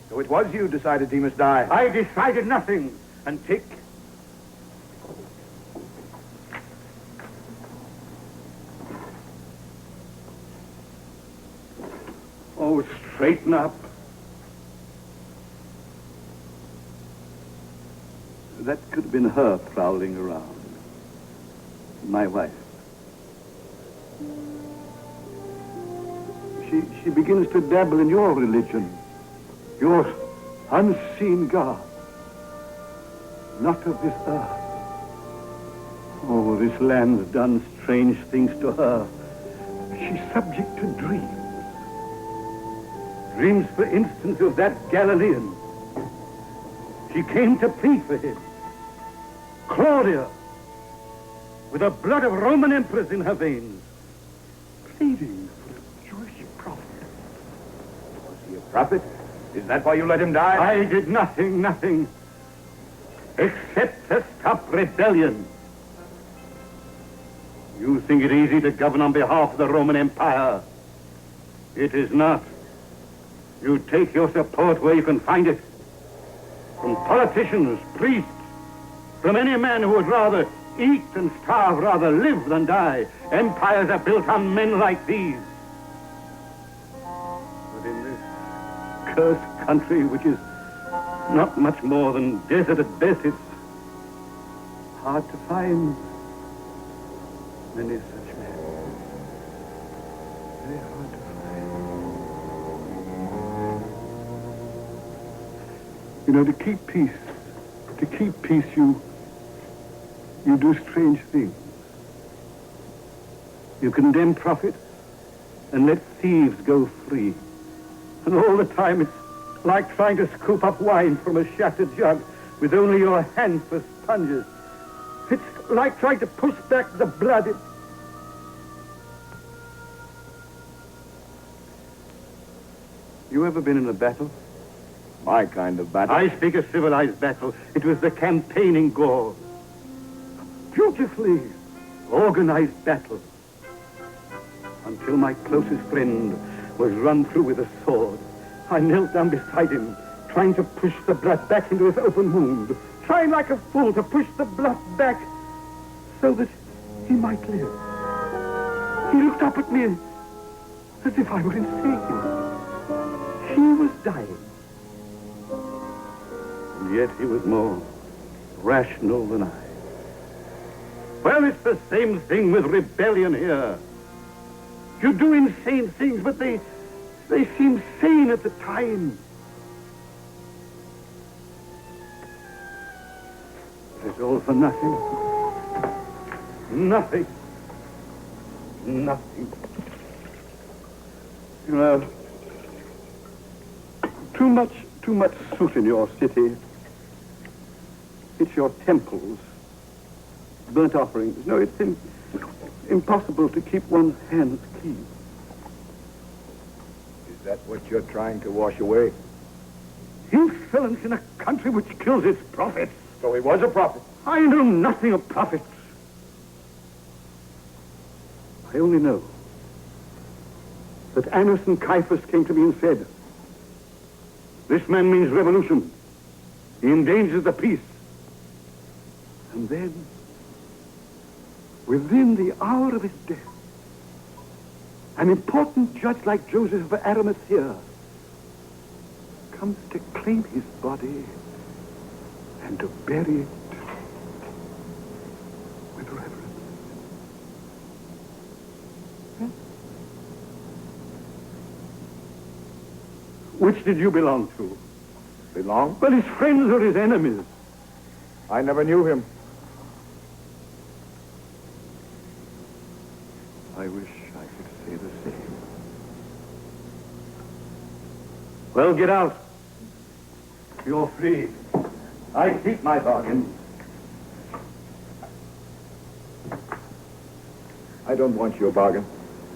So it was you decided he must die. I decided nothing. And take... Oh, straighten up. That could have been her prowling around. My wife. She begins to dabble in your religion. Your unseen God. Not of this earth. Oh, this land's done strange things to her. She's subject to dreams. Dreams, for instance, of that Galilean. She came to plead for him. Claudia, with the blood of Roman emperors in her veins, pleading for a Jewish prophet. Was he a prophet? Is that why you let him die? I did nothing, except to stop rebellion. You think it easy to govern on behalf of the Roman Empire. It is not. You take your support where you can find it. From politicians, priests, from any man who would rather eat and starve, rather live than die. Empires are built on men like these. But in this cursed country, which is not much more than desert at best, it's hard to find many such men. Very hard to find. You know, to keep peace, you do strange things. You condemn profit and let thieves go free. And all the time it's like trying to scoop up wine from a shattered jug with only your hands for sponges. It's like trying to push back the blood. You ever been in a battle? My kind of battle. I speak of civilized battle. It was the campaign in Gaul. Beautifully organized battle. Until my closest friend was run through with a sword. I knelt down beside him, trying to push the blood back into his open wound. Trying like a fool to push the blood back so that he might live. He looked up at me as if I were insane. He was dying. And yet he was more rational than I. Well, it's the same thing with rebellion here. You do insane things, but they seem sane at the time. It's all for nothing. Nothing. Nothing. You know, too much soot in your city. It's your temples. Burnt offerings. No, it's impossible to keep one's hands clean. Is that what you're trying to wash away? Insolence in a country which kills its prophets. So he was a prophet. I know nothing of prophets. I only know that Annas and Caiaphas came to me and said, this man means revolution. He endangers the peace. And then, within the hour of his death, an important judge like Joseph of Arimathea comes to claim his body and to bury it with reverence. Which did you belong to? Belong? Well, his friends or his enemies? I never knew him. I wish I could say the same. Well, get out. You're free. I keep my bargain. I don't want your bargain.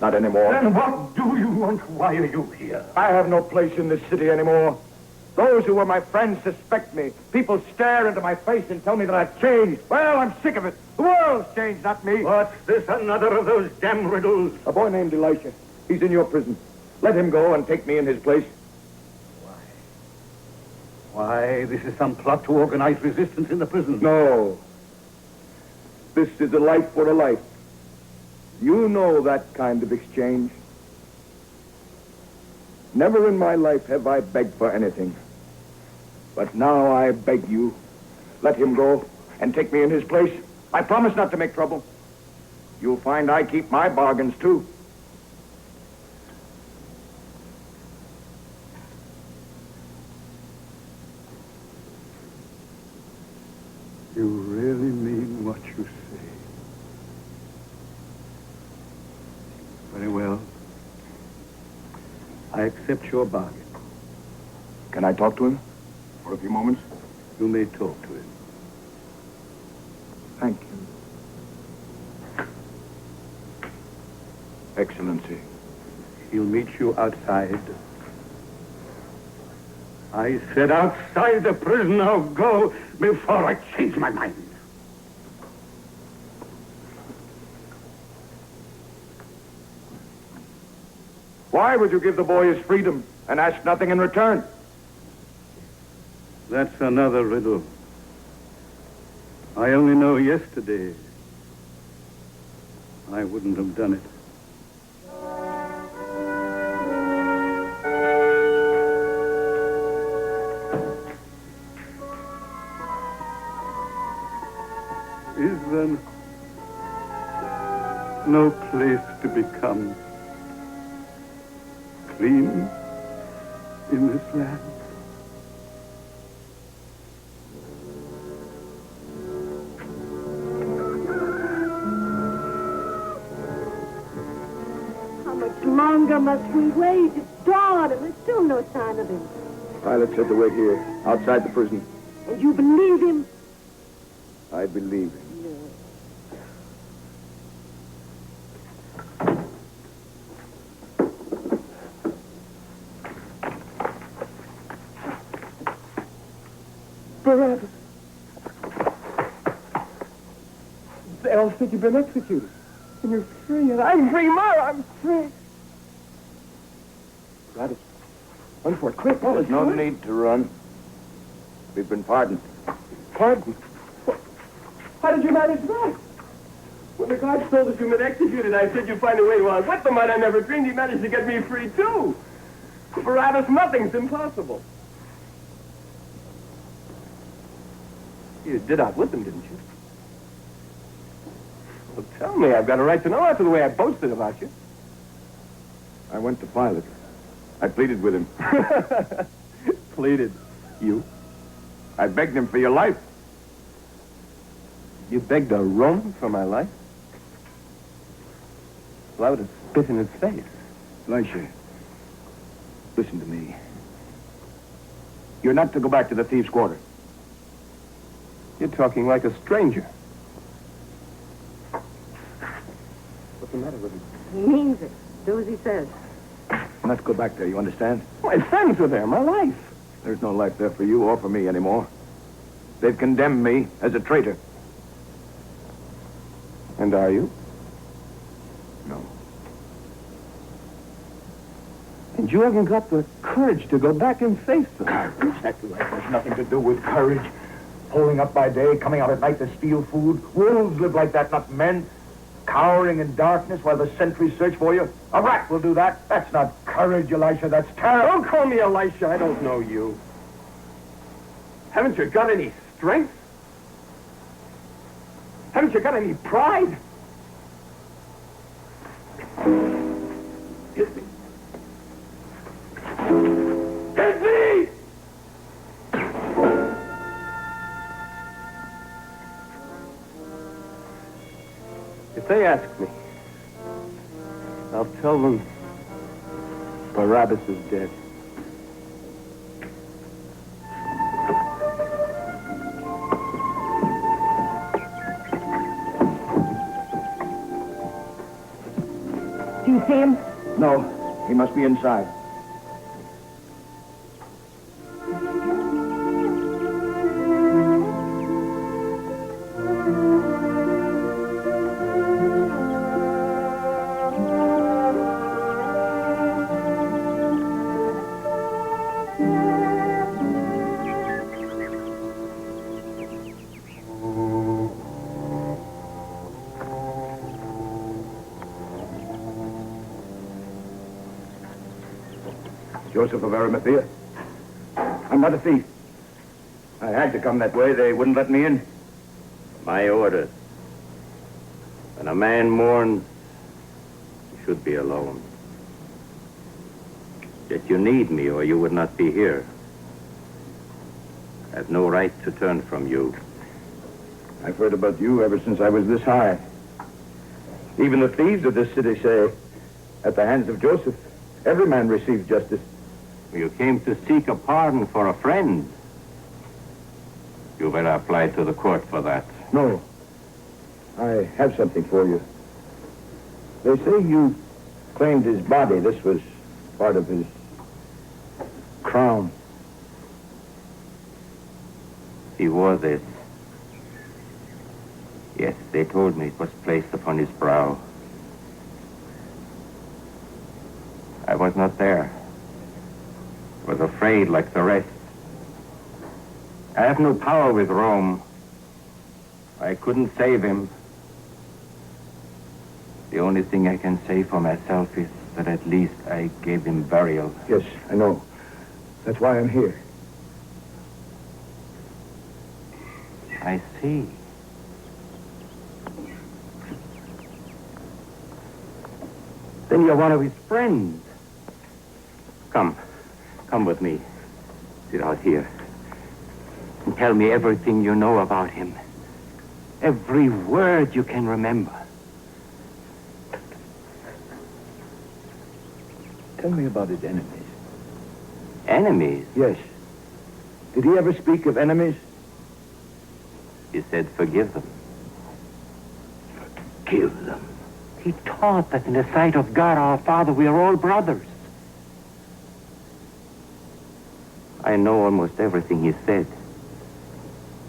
Not anymore. Then what do you want? Why are you here? I have no place in this city anymore. Those who were my friends suspect me. People stare into my face and tell me that I've changed. Well, I'm sick of it. The world's changed, not me. What's this, another of those damn riddles? A boy named Elisha. He's in your prison. Let him go and take me in his place. Why, this is some plot to organize resistance in the prison. No. This is a life for a life. You know that kind of exchange. Never in my life have I begged for anything. But now I beg you, let him go and take me in his place. I promise not to make trouble. You'll find I keep my bargains, too. You really mean what you say. Very well. I accept your bargain. Can I talk to him for a few moments? You may talk to him. Thank you. Excellency. He'll meet you outside. I said outside the prison. Now go before I change my mind. Why would you give the boy his freedom and ask nothing in return? That's another riddle. I only know yesterday. I wouldn't have done it. Is there no place to become clean in this land? How much longer must we wait? It's dawn and there's still no sign of him. Pilot said to wait here, outside the prison. And you believe him? I believe him. Barabbas. They all think you've been executed. And you're free, and I'm free, Ma. I'm free. Gladys, run for it, quick. Oh, There's no need to run. We've been pardoned. Pardon? How did you manage that? When the guards told us you've been executed, I said you'd find a way to outwit them, and I never dreamed you managed to get me free, too. For Barabbas, nothing's impossible. You did outwit them, didn't you? Well, tell me. I've got a right to know after the way I boasted about you. I went to Pilate. I pleaded with him. Pleaded? You? I begged him for your life. You begged a Roman for my life? Well, I would have spit in his face. Elisha, listen to me. You're not to go back to the thieves' quarter. You're talking like a stranger. What's the matter with him? He means it. Do as he says. Let's go back there, you understand? My friends were there, my life. There's no life there for you or for me anymore. They've condemned me as a traitor. And are you? No. And you haven't got the courage to go back and face them. Courage? That life has nothing to do with courage. Holding up by day, coming out at night to steal food. Wolves live like that, not men. Cowering in darkness while the sentries search for you. A rat will do that. That's not courage, Elisha. That's terror. Don't call me Elisha. I don't know you. Haven't you got any strength? Haven't you got any pride? Kiss me. Kiss me! If they ask me, I'll tell them Barabbas is dead. Do you see him? No, he must be inside. Joseph of Arimathea. I'm not a thief. I had to come that way. They wouldn't let me in. My orders. When a man mourns, he should be alone. Yet you need me, or you would not be here. I have no right to turn from you. I've heard about you ever since I was this high. Even the thieves of this city say, at the hands of Joseph, every man receives justice. You came to seek a pardon for a friend. You better apply to the court for that. No. I have something for you. They say you claimed his body. This was part of his crown. He wore this. Yes, they told me it was placed upon his brow. I was not there. I was afraid like the rest. I have no power with Rome. I couldn't save him. The only thing I can say for myself is that at least I gave him burial. Yes, I know. That's why I'm here. I see. Then you're one of his friends. Come with me. Sit out here. And tell me everything you know about him. Every word you can remember. Tell me about his enemies. Enemies? Yes. Did he ever speak of enemies? He said forgive them. Forgive them. He taught that in the sight of God our Father we are all brothers. I know almost everything he said.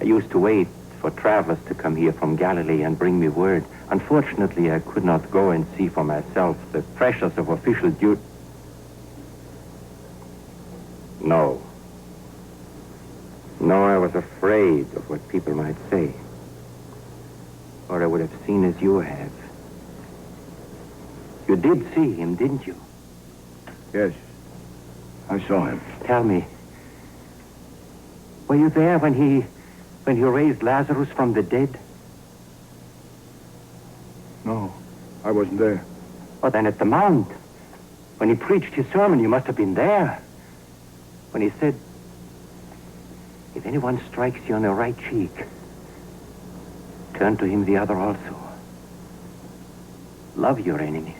I used to wait for travelers to come here from Galilee and bring me word. Unfortunately, I could not go and see for myself the pressures of official duty. No. No, I was afraid of what people might say. Or I would have seen as you have. You did see him, didn't you? Yes. I saw him. Tell me. Were you there when he raised Lazarus from the dead? No, I wasn't there. Oh, then at the Mount. When he preached his sermon, you must have been there. When he said, if anyone strikes you on the right cheek, turn to him the other also. Love your enemies.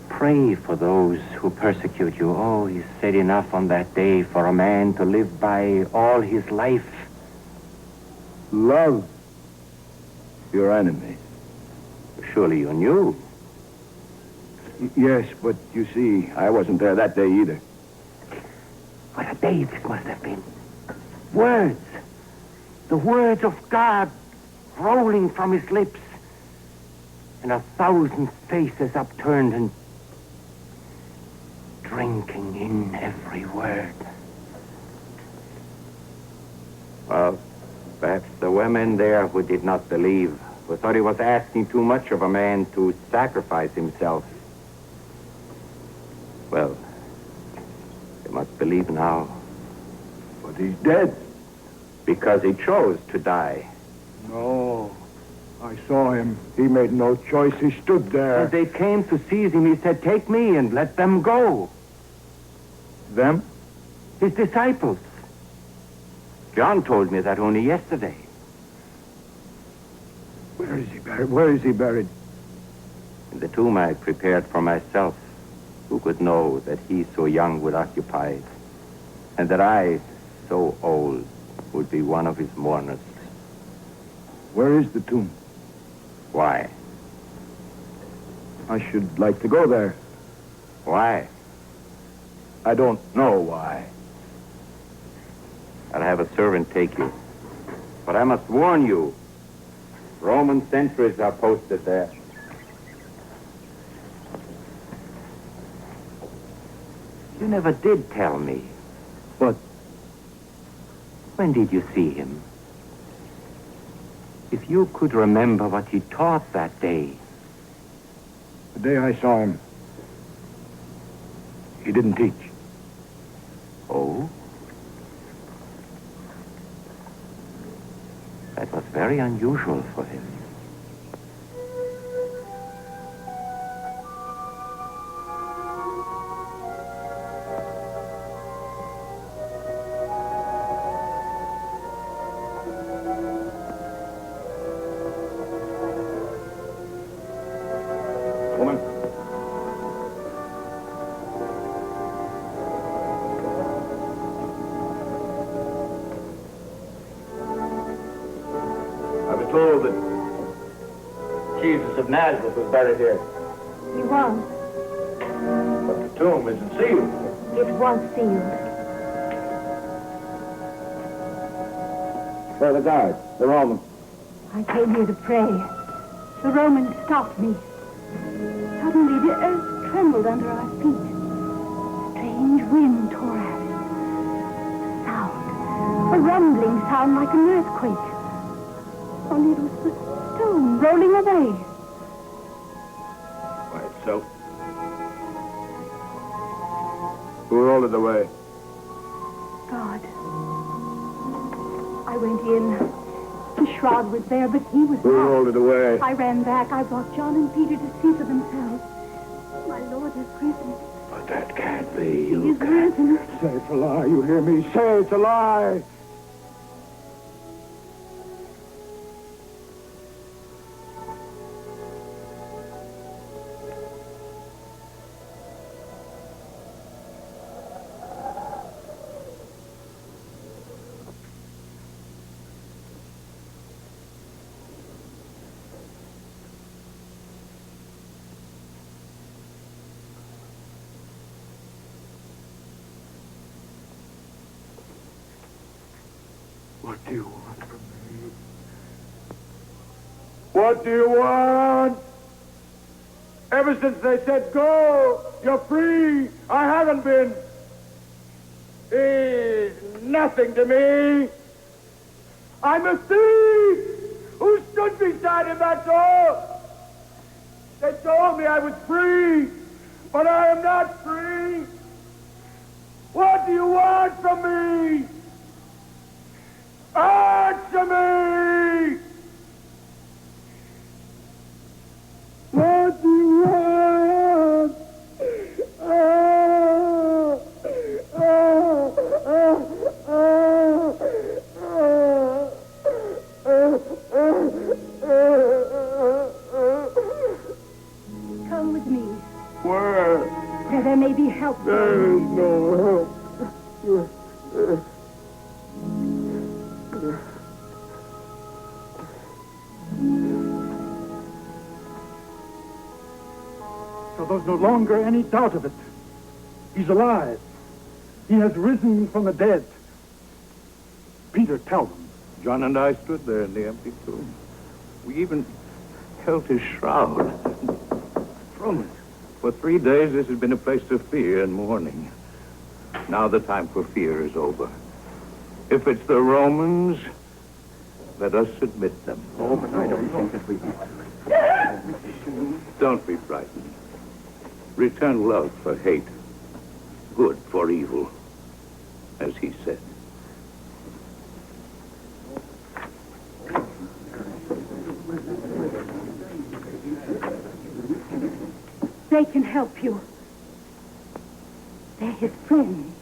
Pray for those who persecute you. Oh, he said enough on that day for a man to live by all his life. Love your enemies. Surely you knew. Yes, but you see, I wasn't there that day either. What a day this must have been. Words. The words of God rolling from his lips. And 1,000 faces upturned and drinking in every word. Well, perhaps there were men there who did not believe, who thought he was asking too much of a man to sacrifice himself. Well, they must believe now. But he's dead. Because he chose to die. No. I saw him. He made no choice. He stood there. As they came to seize him, he said, take me and let them go. Them? His disciples. John told me that only yesterday. Where is he buried? Where is he buried? In the tomb I prepared for myself. Who could know that he so young would occupy it? And that I, so old, would be one of his mourners. Where is the tomb? Why? I should like to go there. Why? I don't know why. I'll have a servant take you. But I must warn you, Roman sentries are posted there. You never did tell me. What? When did you see him? If you could remember what he taught that day. The day I saw him, he didn't teach. Oh? That was very unusual for him. Woman. told that Jesus of Nazareth was buried here. He was. But the tomb isn't sealed. It was sealed. Where are the guards? The Romans. I came here to pray. The Romans stopped me. Suddenly the earth trembled under our feet. Strange wind tore at us. Sound. A rumbling sound like an earthquake. Only it was the stone rolling away. By itself. Who rolled it away? God. I went in. The shroud was there, but he was Who not. rolled it away? I ran back. I brought John and Peter to see for themselves. My Lord has risen. But that can't be. He is risen. Say it's a lie. You hear me? Say it's a lie. What do you want from me? What do you want? Ever since they said go, you're free. I haven't been. It's nothing to me. I'm a thief who stood beside him, that's all. They told me I was free, but I am not free. What do you want from me? Answer me! What do you want? Come with me. Where? Where there may be help. There is no help. So there's no longer any doubt of it. He's alive. He has risen from the dead. Peter, tell them. John and I stood there in the empty tomb. We even held his shroud. From it. For 3 days, this has been a place of fear and mourning. Now the time for fear is over. If it's the Romans, let us admit them. Oh, but I don't think that we... Don't be frightened. Return love for hate, good for evil, as he said. They can help you. They're his friends.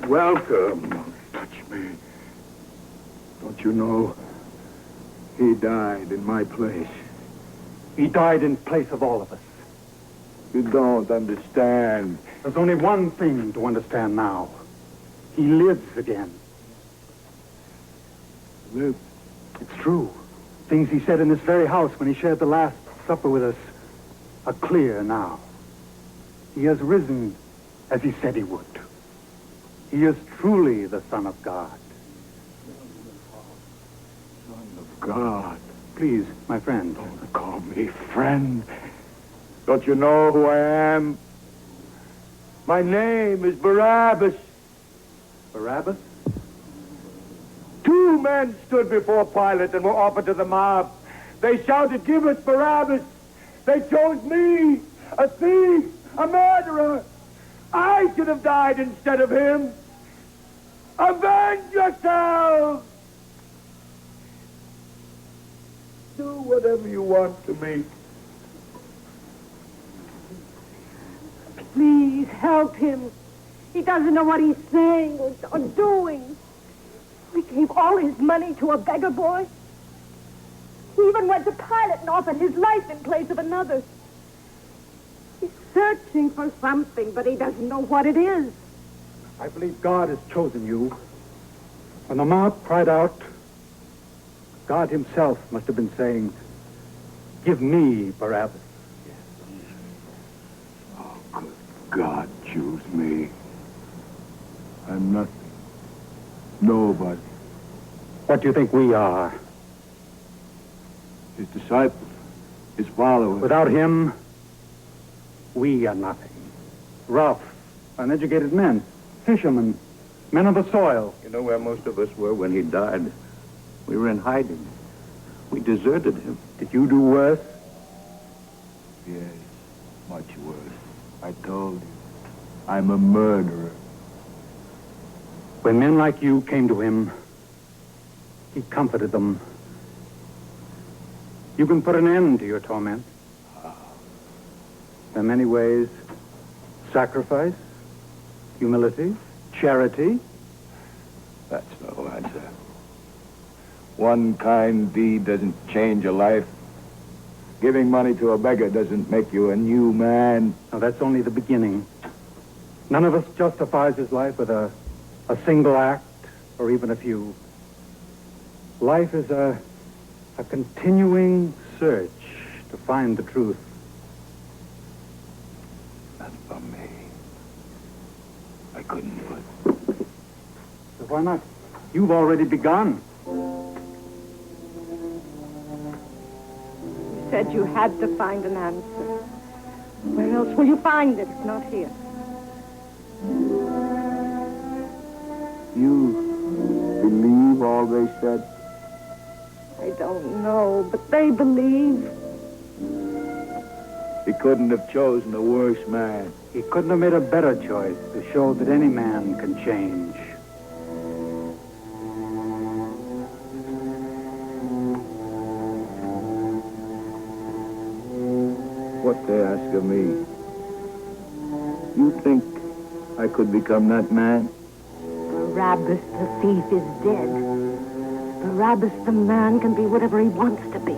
Welcome. Don't touch me. Don't you know? He died in my place. He died in place of all of us. You don't understand. There's only one thing to understand now. He lives again. Live. It's true. Things he said in this very house when he shared the last supper with us are clear now. He has risen as he said he would. He is truly the Son of God. Son of God. Please, my friend. Don't call me friend. Don't you know who I am? My name is Barabbas. Barabbas? 2 men stood before Pilate and were offered to the mob. They shouted, "Give us Barabbas." They chose me, a thief, a murderer. I should have died instead of him. Avenge yourselves! Do whatever you want to me. Please help him. He doesn't know what he's saying or doing. He gave all his money to a beggar boy. He even went to Pilate and offered his life in place of another. He's searching for something, but he doesn't know what it is. I believe God has chosen you. When the mob cried out, God himself must have been saying, give me Barabbas. Oh, good God, choose me. I'm nothing. Nobody. What do you think we are? His disciples, his followers. Without him, we are nothing. Rough, uneducated men, fishermen, men of the soil. You know where most of us were when he died? We were in hiding. We deserted him. Did you do worse? Yes, much worse. I told you. I'm a murderer. When men like you came to him, he comforted them. You can put an end to your torment. There are many ways. Sacrifice, humility, charity. That's no answer. One kind deed doesn't change a life. Giving money to a beggar doesn't make you a new man. Now, that's only the beginning. None of us justifies his life with a single act or even a few. Life is a continuing search to find the truth. Not for me. I couldn't do it. So why not? You've already begun. You said you had to find an answer. Where else will you find it if not here? You believe all they said? I don't know, but they believe. He couldn't have chosen a worse man. He couldn't have made a better choice to show that any man can change. What they ask of me. You think I could become that man? Barabbas the thief is dead. Barabbas the man can be whatever he wants to be.